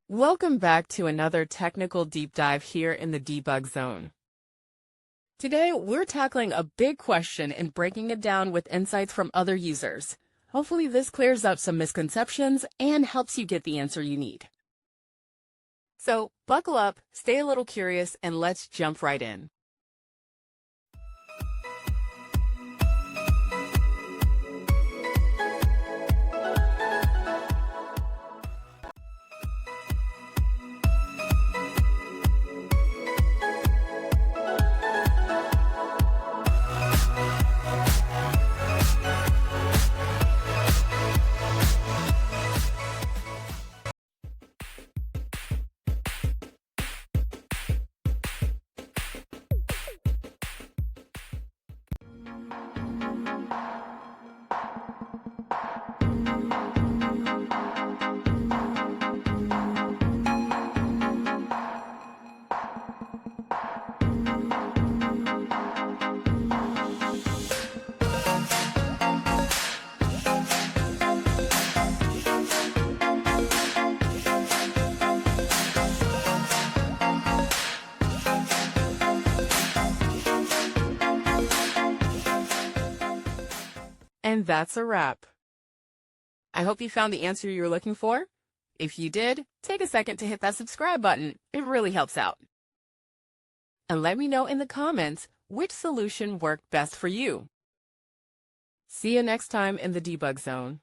Welcome back to another technical deep dive here in the debug zone. Today, we're tackling a big question and breaking it down with insights from other users. Hopefully this clears up some misconceptions and helps you get the answer you need. So buckle up, stay a little curious, and let's jump right in. And that's a wrap. I hope you found the answer you were looking for. If you did, take a second to hit that subscribe button. It really helps out. And let me know in the comments which solution worked best for you. See you next time in the debug zone.